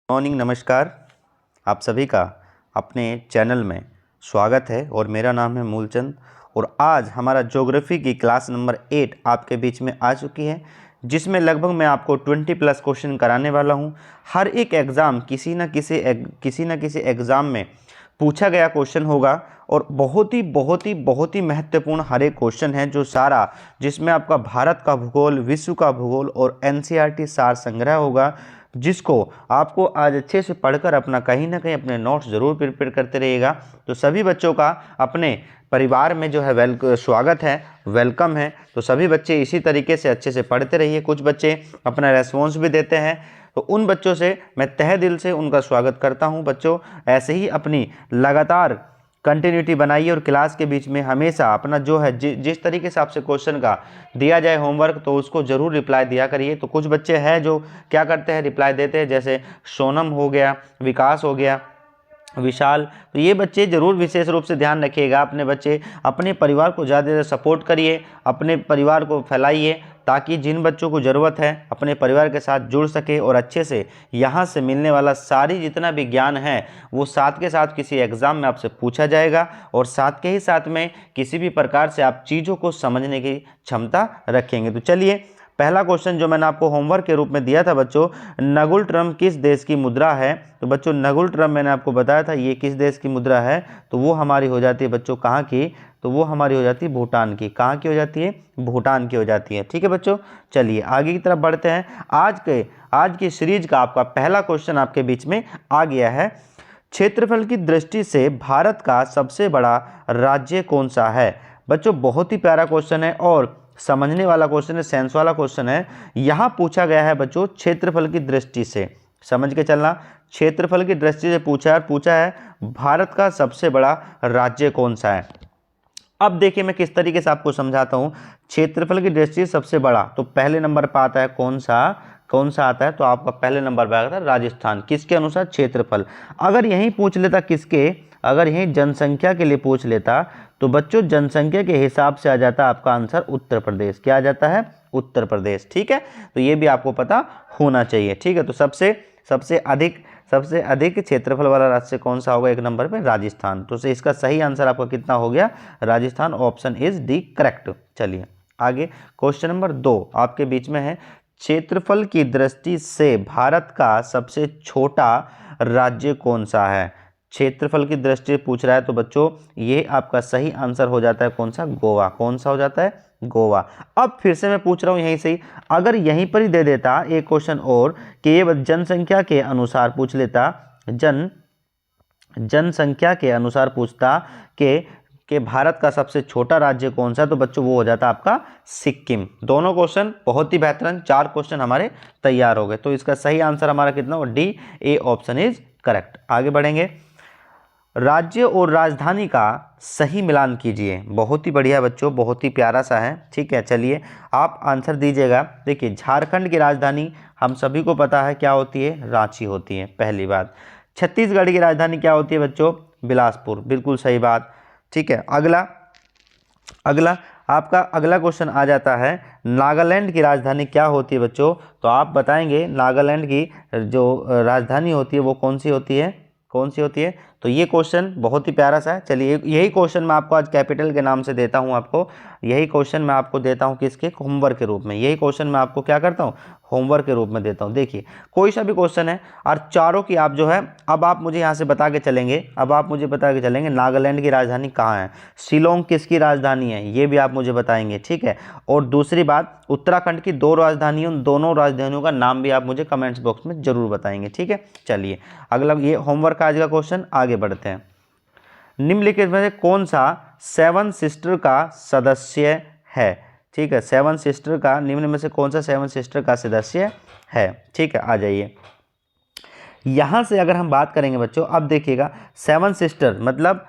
Morning, नमस्कार। आप सभी का अपने चैनल में स्वागत है और मेरा नाम है मूलचंद। और आज हमारा ज्योग्राफी की क्लास नंबर 8 आपके बीच में आ चुकी है, जिसमें लगभग मैं आपको 20 प्लस क्वेश्चन कराने वाला हूं। हर एक एग्ज़ाम किसी न किसी एग्ज़ाम में पूछा गया क्वेश्चन होगा और बहुत ही महत्वपूर्ण हर एक क्वेश्चन है, जो सारा जिसमें आपका भारत का भूगोल, विश्व का भूगोल और एनसीईआरटी सार संग्रह होगा, जिसको आपको आज अच्छे से पढ़कर अपना कहीं ना कहीं अपने नोट्स ज़रूर प्रिपेयर करते रहिएगा। तो सभी बच्चों का अपने परिवार में जो है स्वागत है, वेलकम है। तो सभी बच्चे इसी तरीके से अच्छे से पढ़ते रहिए। कुछ बच्चे अपना रेस्पॉन्स भी देते हैं, तो उन बच्चों से मैं तहे दिल से उनका स्वागत करता हूं। बच्चों, ऐसे ही अपनी लगातार कंटिन्यूटी बनाइए और क्लास के बीच में हमेशा अपना जो है जिस तरीके से आपसे क्वेश्चन का दिया जाए होमवर्क, तो उसको ज़रूर रिप्लाई दिया करिए। तो कुछ बच्चे हैं जो क्या करते हैं, रिप्लाई देते हैं, जैसे सोनम हो गया, विकास हो गया, विशाल। तो ये बच्चे ज़रूर विशेष रूप से ध्यान रखिएगा। अपने बच्चे अपने परिवार को ज़्यादा सपोर्ट करिए, अपने परिवार को फैलाइए, ताकि जिन बच्चों को ज़रूरत है अपने परिवार के साथ जुड़ सके और अच्छे से यहाँ से मिलने वाला सारी जितना भी ज्ञान है वो साथ के साथ किसी एग्ज़ाम में आपसे पूछा जाएगा और साथ के ही साथ में किसी भी प्रकार से आप चीज़ों को समझने की क्षमता रखेंगे। तो चलिए, पहला क्वेश्चन जो मैंने आपको होमवर्क के रूप में दिया था बच्चों, नगुल ट्रम किस देश की मुद्रा है। तो बच्चों, नगुल ट्रम मैंने आपको बताया था ये किस देश की मुद्रा है, तो वो हमारी हो जाती है बच्चों कहाँ की, तो वो हमारी हो जाती है भूटान की। कहाँ की हो जाती है? भूटान की हो जाती है। ठीक है बच्चों, चलिए आगे की तरफ बढ़ते हैं। आज की सीरीज का आपका पहला क्वेश्चन आपके बीच में आ गया है। क्षेत्रफल की दृष्टि से भारत का सबसे बड़ा राज्य कौन सा है। बच्चों, बहुत ही प्यारा क्वेश्चन है और समझने वाला क्वेश्चन है, सेंस वाला क्वेश्चन है। यहाँ पूछा गया है बच्चों क्षेत्रफल की दृष्टि से, समझ के चलना। क्षेत्रफल की दृष्टि से पूछा है भारत का सबसे बड़ा राज्य कौन सा है। अब देखिए मैं किस तरीके से आपको समझाता हूँ। क्षेत्रफल की दृष्टि से सबसे बड़ा, तो पहले नंबर पर आता है कौन सा आता है, तो आपका पहले नंबर पर आता है राजस्थान। किसके अनुसार? क्षेत्रफल। अगर यही पूछ लेता अगर यही जनसंख्या के लिए पूछ लेता, तो बच्चों जनसंख्या के हिसाब से आ जाता आपका आंसर उत्तर प्रदेश। क्या आ जाता है? उत्तर प्रदेश। ठीक है, तो ये भी आपको पता होना चाहिए। ठीक है, तो सबसे अधिक क्षेत्रफल वाला राज्य कौन सा होगा? एक नंबर पे राजस्थान। तो इसका सही आंसर आपका कितना हो गया? Rajasthan. Option is D correct. चलिए आगे, क्वेश्चन नंबर 2 आपके बीच में है। क्षेत्रफल की दृष्टि से भारत का सबसे छोटा राज्य कौन सा है। क्षेत्रफल की दृष्टि से पूछ रहा है, तो बच्चों ये आपका सही आंसर हो जाता है कौन सा? गोवा। कौन सा हो जाता है? गोवा। अब फिर से मैं पूछ रहा हूं यहीं से ही, अगर यहीं पर ही दे देता एक क्वेश्चन और कि ये जनसंख्या के अनुसार पूछ लेता, जनसंख्या के अनुसार पूछता कि भारत का सबसे छोटा राज्य कौन सा, तो बच्चों वो हो जाता आपका सिक्किम। दोनों क्वेश्चन बहुत ही बेहतरीन, 4 क्वेश्चन हमारे तैयार हो गए। तो इसका सही आंसर हमारा कितना हो? D, A option is correct. आगे बढ़ेंगे। राज्य और राजधानी का सही मिलान कीजिए। बहुत ही बढ़िया बच्चों, बहुत ही प्यारा सा है। ठीक है, चलिए आप आंसर दीजिएगा। देखिए, झारखंड की राजधानी हम सभी को पता है क्या होती है? रांची होती है, पहली बात। छत्तीसगढ़ की राजधानी क्या होती है बच्चों? बिलासपुर। बिल्कुल सही बात। ठीक है, अगला आपका अगला क्वेश्चन आ जाता है, नागालैंड की राजधानी क्या होती है बच्चों? तो आप बताएंगे नागालैंड की जो राजधानी होती है वो कौन सी होती है? तो ये क्वेश्चन बहुत ही प्यारा सा है। चलिए, यही क्वेश्चन मैं आपको आज कैपिटल के नाम से देता हूं आपको। यही क्वेश्चन मैं आपको देता हूं किसके? होमवर्क के रूप में। यही क्वेश्चन मैं आपको क्या करता हूं? होमवर्क के रूप में देता हूं। देखिए, कोई सा भी क्वेश्चन है और चारों की आप जो है, अब आप मुझे यहाँ से बता के चलेंगे नागालैंड की राजधानी कहाँ है, शिलोंग किसकी राजधानी है, ये भी आप मुझे बताएंगे। ठीक है, और दूसरी बात, उत्तराखंड की 2 राजधानियों, दोनों राजधानियों का नाम भी आप मुझे कमेंट्स बॉक्स में जरूर बताएंगे। ठीक है, चलिए अगला ये होमवर्क आज का क्वेश्चन। आगे बढ़ते हैं। निम्नलिखित में से कौन सा 7 सिस्टर का सदस्य है? ठीक है, 7 सिस्टर का, निम्न में से कौन सा 7 सिस्टर का सदस्य है? ठीक है, आ जाइए। यहां से अगर हम बात करेंगे बच्चों, अब देखिएगा 7 सिस्टर मतलब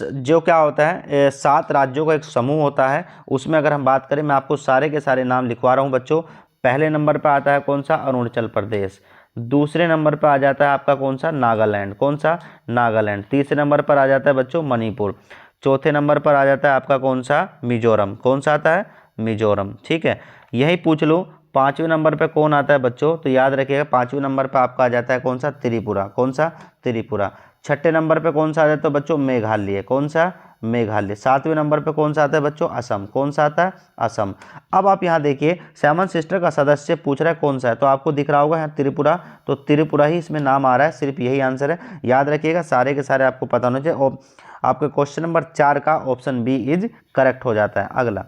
जो क्या होता है, 7 राज्यों का एक समूह होता है। उसमें अगर हम बात करें, मैं आपको सारे के सारे नाम लिखवा रहा हूं बच्चों। पहले नंबर पर आता है कौन सा? अरुणाचल प्रदेश। दूसरे नंबर पर आ जाता है आपका कौन सा? नागालैंड। कौन सा? नागालैंड। तीसरे नंबर पर आ जाता है बच्चों मणिपुर। चौथे नंबर पर आ जाता है आपका कौन सा? मिजोरम। कौन सा आता है? मिजोरम। ठीक है, यही पूछ लो पाँचवें नंबर पे कौन आता है बच्चों, तो याद रखिएगा 5वें नंबर पे आपका आ जाता है कौन सा, त्रिपुरा। कौन सा, त्रिपुरा। छठे नंबर पे कौन सा आ जाता है बच्चों, मेघालय। कौन सा, मेघालय। 7वें नंबर पे कौन सा आता है बच्चों, असम। कौन सा आता है, असम। अब आप यहाँ देखिए सेवन सिस्टर का सदस्य पूछ रहा है कौन सा है, तो आपको दिख रहा होगा यहाँ त्रिपुरा, तो त्रिपुरा ही इसमें नाम आ रहा है, सिर्फ यही आंसर है। याद रखिएगा सारे के सारे आपको पता होना चाहिए। और आपके क्वेश्चन नंबर 4 का ऑप्शन बी इज करेक्ट हो जाता है। अगला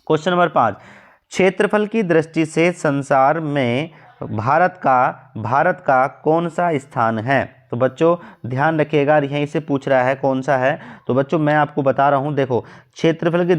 क्वेश्चन नंबर 5, क्षेत्रफल की दृष्टि से संसार में भारत का कौन सा स्थान है। तो बच्चों ध्यान रखिएगा, यहीं से पूछ रहा है कौन सा है। तो बच्चों मैं आपको बता रहा हूं, देखो क्षेत्रफल की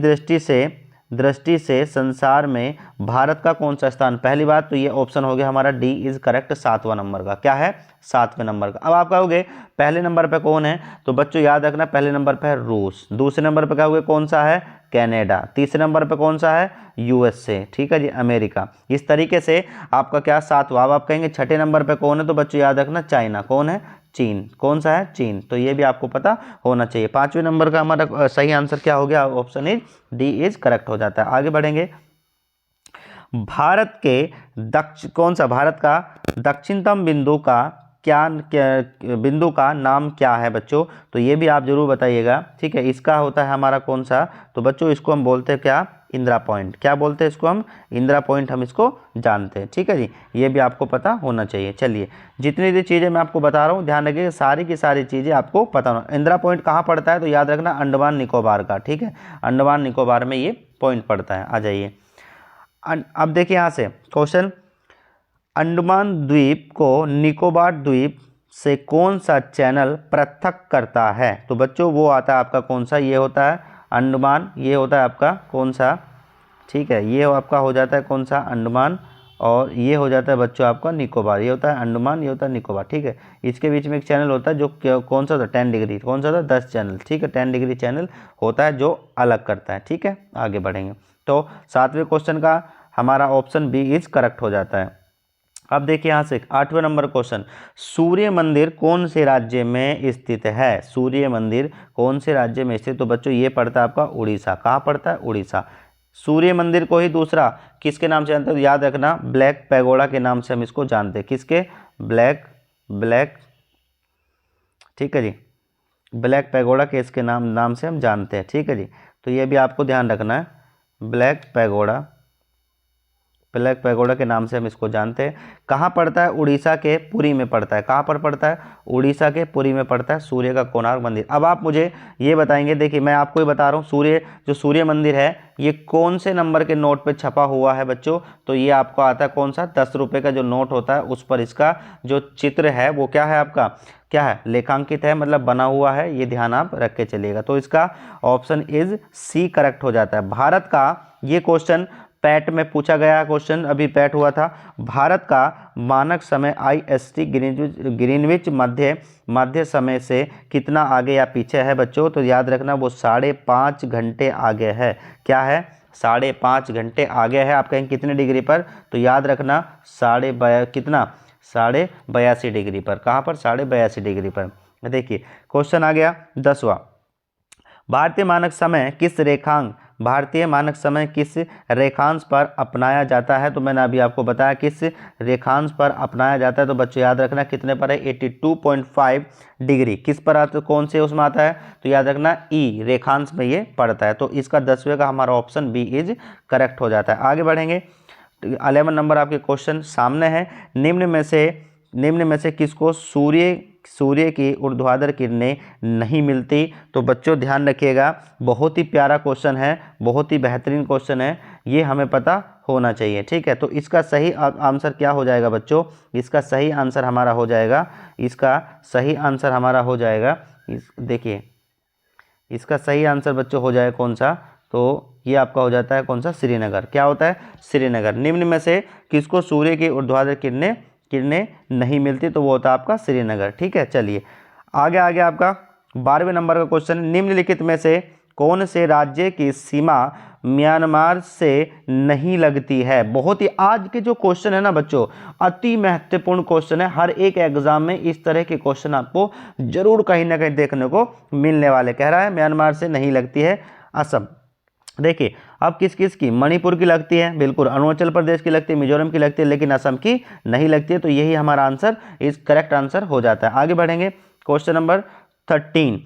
दृष्टि से संसार में भारत का कौन सा स्थान, पहली बात तो ये ऑप्शन हो गया हमारा डी इज करेक्ट, 7वां नंबर का। क्या है, 7वें नंबर का। अब आप कहोगे पहले नंबर पे कौन है, तो बच्चों याद रखना पहले नंबर पे है रूस, दूसरे नंबर पे कहोगे कौन सा है, कनाडा, तीसरे नंबर पे कौन सा है, यूएसए। ठीक है जी, अमेरिका। इस तरीके से आपका क्या 7वां। अब आप कहेंगे छठे नंबर पे कौन है, तो बच्चों याद रखना चाइना। कौन है, चीन। कौन सा है, चीन। तो ये भी आपको पता होना चाहिए। 5वें नंबर का हमारा सही आंसर क्या हो गया, option is D is correct हो जाता है। आगे बढ़ेंगे, भारत के कौन सा, भारत का दक्षिणतम बिंदु का बिंदु का नाम क्या है बच्चों, तो ये भी आप जरूर बताइएगा। ठीक है, इसका होता है हमारा कौन सा, तो बच्चों इसको हम बोलते हैं क्या, इंदिरा पॉइंट। क्या बोलते हैं इसको हम, इंदिरा पॉइंट हम इसको जानते हैं। ठीक है जी, ये भी आपको पता होना चाहिए। चलिए जितनी भी चीज़ें मैं आपको बता रहा हूँ ध्यान रखिए, सारी की सारी चीज़ें आपको पता होना। इंदिरा पॉइंट कहाँ पड़ता है, तो याद रखना अंडमान निकोबार का। ठीक है, अंडमान निकोबार में ये पॉइंट पड़ता है। आ जाइए, अब देखिए यहाँ से क्वेश्चन, अंडमान द्वीप को निकोबार द्वीप से कौन सा चैनल पृथक करता है। तो बच्चों वो आता है आपका कौन सा, ये होता है अंडमान, ये होता है आपका कौन सा, ठीक है, ये आपका हो जाता है कौन सा, अंडमान, और ये हो जाता है बच्चों आपका निकोबार। ये होता है अंडमान, ये होता है निकोबार। ठीक है, इसके बीच में एक चैनल होता है जो कौन सा होता है, 10 डिग्री। कौन सा होता है, 10 चैनल। ठीक है, 10 डिग्री चैनल होता है जो अलग करता है। ठीक है, आगे बढ़ेंगे, तो 7वें क्वेश्चन का हमारा ऑप्शन बी इज करेक्ट हो जाता है। अब देखिए यहाँ से 8वें नंबर क्वेश्चन, सूर्य मंदिर कौन से राज्य में स्थित है। सूर्य मंदिर कौन से राज्य में स्थित, तो बच्चों ये पड़ता है आपका उड़ीसा। कहाँ पड़ता है, उड़ीसा। सूर्य मंदिर को ही दूसरा किसके नाम से जानते हैं, तो याद रखना ब्लैक पैगोडा के नाम से हम इसको जानते हैं। किसके, ब्लैक, ठीक है जी, ब्लैक पैगोडा के इसके नाम से हम जानते हैं। ठीक है जी, तो ये भी आपको ध्यान रखना है, ब्लैक पैगोडा के नाम से हम इसको जानते हैं। कहाँ पड़ता है, उड़ीसा के पुरी में पड़ता है। कहाँ पर पड़ता है, उड़ीसा के पुरी में पड़ता है सूर्य का कोणार्क मंदिर। अब आप मुझे ये बताएंगे, देखिए मैं आपको ही बता रहा हूँ, जो सूर्य मंदिर है ये कौन से नंबर के नोट पे छपा हुआ है बच्चों, तो ये आपको आता है कौन सा, 10 रुपये का जो नोट होता है उस पर इसका जो चित्र है वो क्या है आपका, क्या है, लेखांकित है, मतलब बना हुआ है। ये ध्यान आप रख के चलिएगा। तो इसका ऑप्शन इज सी करेक्ट हो जाता है। भारत का ये क्वेश्चन पैट में पूछा गया क्वेश्चन, अभी पैट हुआ था। भारत का मानक समय IST ग्रीनविच मध्य समय से कितना आगे या पीछे है बच्चों, तो याद रखना वो 5.5 घंटे आगे है। क्या है, 5.5 घंटे आगे है। आप कहेंगे कितने डिग्री पर, तो याद रखना 82.5 डिग्री पर। कहाँ पर, 82.5 डिग्री पर। देखिए क्वेश्चन आ गया 10वां, भारतीय मानक समय किस रेखांश पर अपनाया जाता है। तो मैंने अभी आपको बताया किस रेखांश पर अपनाया जाता है, तो बच्चों याद रखना कितने पर है, 82.5 डिग्री। किस पर आता, कौन से उसमें आता है, तो याद रखना ई रेखांश में ये पड़ता है। तो इसका 10वें का हमारा ऑप्शन बी इज करेक्ट हो जाता है। आगे बढ़ेंगे, 11 नंबर आपके क्वेश्चन सामने है, निम्न में से किसको सूर्य की ऊर्ध्वाधर किरणें नहीं मिलती। तो बच्चों ध्यान रखिएगा, बहुत ही प्यारा क्वेश्चन है, बहुत ही बेहतरीन क्वेश्चन है, ये हमें पता होना चाहिए। ठीक है, तो इसका सही आंसर क्या हो जाएगा बच्चों, इसका सही आंसर हमारा हो जाएगा, देखिए इसका सही आंसर बच्चों हो जाएगा कौन सा, तो ये आपका हो जाता है कौन सा, श्रीनगर। क्या होता है, श्रीनगर। निम्न में से किसको सूर्य की ऊर्ध्वाधर किरणें नहीं मिलती, तो वो होता है आपका श्रीनगर। ठीक है, चलिए आगे आपका 12वें नंबर का क्वेश्चन, निम्नलिखित में से कौन से राज्य की सीमा म्यांमार से नहीं लगती है। बहुत ही आज के जो क्वेश्चन है ना बच्चों, अति महत्वपूर्ण क्वेश्चन है। हर एक एग्जाम में इस तरह के क्वेश्चन आपको जरूर कहीं ना कहीं देखने को मिलने वाले। कह रहा है म्यांमार से नहीं लगती है असम। देखिए अब किस किस की, मणिपुर की लगती है बिल्कुल, अरुणाचल प्रदेश की लगती है, मिजोरम की लगती है, लेकिन असम की नहीं लगती है। तो यही हमारा आंसर इस करेक्ट आंसर हो जाता है। आगे बढ़ेंगे, क्वेश्चन नंबर 13,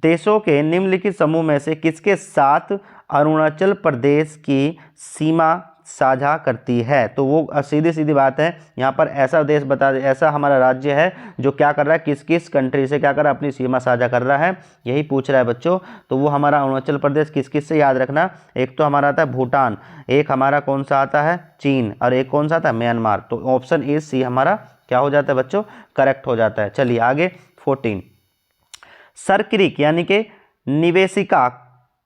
देशों के निम्नलिखित समूह में से किसके साथ अरुणाचल प्रदेश की सीमा साझा करती है? तो वो सीधी सीधी बात है, यहाँ पर ऐसा देश बता दे, ऐसा हमारा राज्य है जो क्या कर रहा है, किस किस कंट्री से क्या कर रहा है, अपनी सीमा साझा कर रहा है, यही पूछ रहा है बच्चों। तो वो हमारा अरुणाचल प्रदेश किस किस से, याद रखना, एक तो हमारा आता है भूटान, एक हमारा कौन सा आता है चीन, और एक कौन सा आता है म्यांमार। तो ऑप्शन ए सी हमारा क्या हो जाता है बच्चों, करेक्ट हो जाता है। चलिए आगे 14, सर क्रीक यानी कि निवेशिका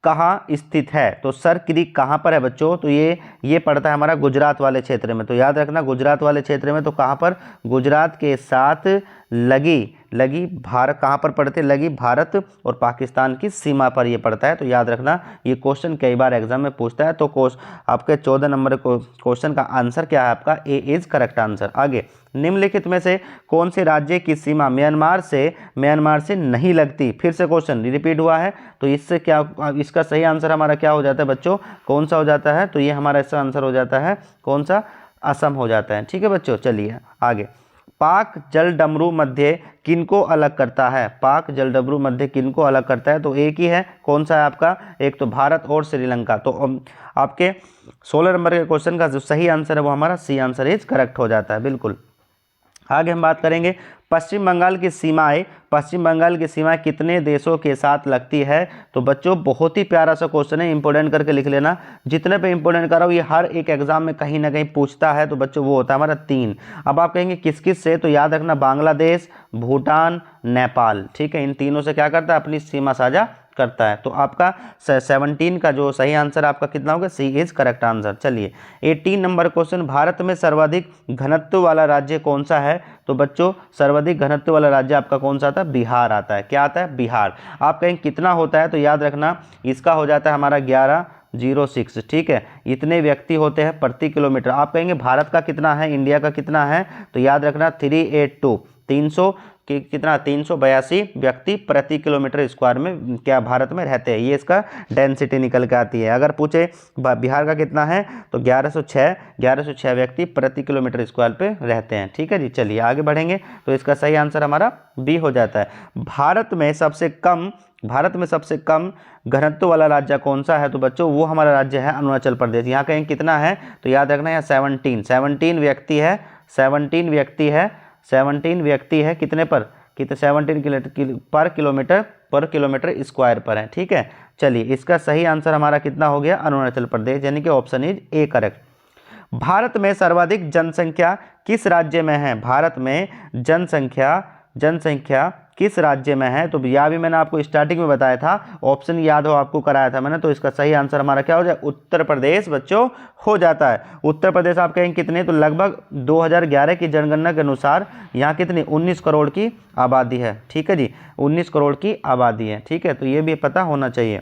कहाँ स्थित है? तो सर क्रीक कहाँ पर है बच्चों? तो ये पड़ता है हमारा गुजरात वाले क्षेत्र में। तो याद रखना गुजरात वाले क्षेत्र में, तो कहाँ पर, गुजरात के साथ लगी भारत, कहाँ पर पड़ते, लगी भारत और पाकिस्तान की सीमा पर ये पड़ता है। तो याद रखना ये क्वेश्चन कई बार एग्जाम में पूछता है। तो आपके 14 नंबर क्वेश्चन का आंसर क्या है आपका, ए इज करेक्ट आंसर। आगे, निम्नलिखित में से कौन से राज्य की सीमा म्यांमार से नहीं लगती? फिर से क्वेश्चन रिपीट हुआ है, तो इससे क्या, इसका सही आंसर हमारा क्या हो जाता है बच्चों, कौन सा हो जाता है? तो ये हमारा इसका आंसर हो जाता है कौन सा, असम हो जाता है। ठीक है बच्चों, चलिए आगे, पाक जलडमरू मध्य किनको अलग करता है? पाक जलडमरू मध्य किनको अलग करता है? तो एक ही है, कौन सा है आपका, एक तो भारत और श्रीलंका। तो आपके 16 नंबर के क्वेश्चन का जो सही आंसर है वो हमारा सी आंसर इज करेक्ट हो जाता है बिल्कुल। आगे हम बात करेंगे, पश्चिम बंगाल की सीमाएं कितने देशों के साथ लगती है? तो बच्चों बहुत ही प्यारा सा क्वेश्चन है, इंपोर्टेंट करके लिख लेना, जितने पे इंपोर्टेंट कर रहा हूँ ये हर एक एग्जाम में कहीं ना कहीं पूछता है। तो बच्चों वो होता है हमारा 3। अब आप कहेंगे किस किस से, तो याद रखना बांग्लादेश, भूटान, नेपाल। ठीक है, इन तीनों से क्या करता है, अपनी सीमा साझा करता है। तो आपका 17 का जो सही आंसर आपका कितना होगा, सी इज करेक्ट आंसर। चलिए 18 नंबर क्वेश्चन, भारत में सर्वाधिक घनत्व वाला राज्य कौन सा है? तो बच्चों सर्वाधिक घनत्व वाला राज्य आपका कौन सा आता है, बिहार आता है। क्या आता है, बिहार। आप कहेंगे कितना होता है, तो याद रखना इसका हो जाता है हमारा 1106। ठीक है, इतने व्यक्ति होते हैं प्रति किलोमीटर। आप कहेंगे भारत का कितना है, इंडिया का कितना है? तो याद रखना 382, 300 कि कितना, 382 व्यक्ति प्रति किलोमीटर स्क्वायर में क्या भारत में रहते हैं। ये इसका डेंसिटी निकल के आती है। अगर पूछे बिहार का कितना है, तो 1106 व्यक्ति प्रति किलोमीटर स्क्वायर पे रहते हैं। ठीक है जी, चलिए आगे बढ़ेंगे। तो इसका सही आंसर हमारा बी हो जाता है। भारत में सबसे कम घनत्व वाला राज्य कौन सा है? तो बच्चों वो हमारा राज्य है अरुणाचल प्रदेश। यहाँ कहीं कितना है, तो याद रखना यहाँ 17 व्यक्ति है, 17 व्यक्ति है कितने पर, कितने, 17 पर किलोमीटर स्क्वायर पर है। ठीक है, चलिए इसका सही आंसर हमारा कितना हो गया, अरुणाचल प्रदेश, यानी कि option is A correct. Bharat में सर्वाधिक जनसंख्या किस राज्य में है? भारत में जनसंख्या किस राज्य में है? तो यह भी मैंने आपको स्टार्टिंग में बताया था, ऑप्शन याद हो आपको कराया था मैंने। तो इसका सही आंसर हमारा क्या हो जाए, उत्तर प्रदेश बच्चों हो जाता है। उत्तर प्रदेश आप कहेंगे कितने, तो लगभग 2011 की जनगणना के अनुसार यहाँ कितनी, 19 करोड़ की आबादी है। ठीक है जी, 19 करोड़ की आबादी है। ठीक है, तो ये भी पता होना चाहिए।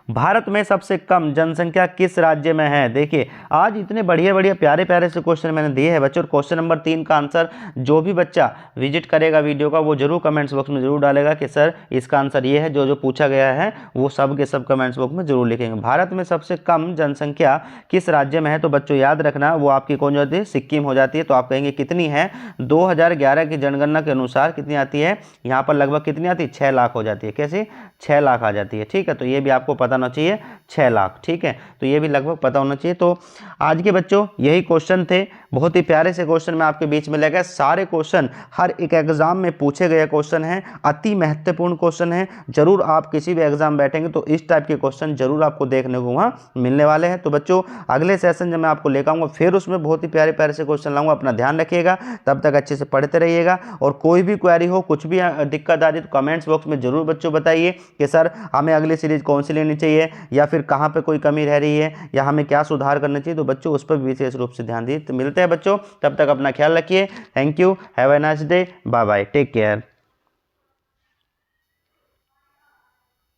भारत में सबसे कम जनसंख्या किस राज्य में है? देखिए आज इतने बढ़िया बढ़िया प्यारे प्यारे से क्वेश्चन मैंने दिए हैं बच्चों। क्वेश्चन नंबर 3 का आंसर जो भी बच्चा विजिट करेगा वीडियो का, वो जरूर कमेंट्स बॉक्स में जरूर डालेगा कि सर इसका आंसर ये है। जो पूछा गया है वो सब के सब कमेंट्स बॉक्स में जरूर लिखेंगे। भारत में सबसे कम जनसंख्या किस राज्य में है? तो बच्चों याद रखना वो आपकी कौन जाती है, सिक्किम हो जाती है। तो आप कहेंगे कितनी है, 2011 की जनगणना के अनुसार कितनी आती है, यहाँ पर लगभग कितनी आती है, 6 लाख हो जाती है। कैसे, 6 लाख आ जाती है। ठीक है, तो ये भी आपको पता होना चाहिए, 6 लाख। ठीक है, तो ये भी लगभग पता होना चाहिए। तो आज के बच्चों यही क्वेश्चन थे, बहुत ही प्यारे से क्वेश्चन मैं आपके बीच में ले गया। सारे क्वेश्चन हर एक एग्जाम में पूछे गए क्वेश्चन हैं, अति महत्वपूर्ण क्वेश्चन हैं। जरूर आप किसी भी एग्जाम बैठेंगे तो इस टाइप के क्वेश्चन जरूर आपको देखने को वहाँ मिलने वाले हैं। तो बच्चों अगले सेशन जब मैं आपको लेकर आऊँगा फिर उसमें बहुत ही प्यारे प्यारे से क्वेश्चन लाऊंगा। अपना ध्यान रखिएगा, तब तक अच्छे से पढ़ते रहिएगा। और कोई भी क्वेरी हो, कुछ भी दिक्कत आ रही तो कमेंट्स बॉक्स में जरूर बच्चों बताइए कि सर हमें अगली सीरीज कौन सी लेनी चाहिए, या फिर कहाँ पे कोई कमी रह रही है, या हमें क्या सुधार करना चाहिए। तो बच्चों उस पर विशेष रूप से ध्यान दीजिए। तो मिलते हैं बच्चों, तब तक अपना ख्याल रखिए। Thank you, have a nice day, bye bye, take care.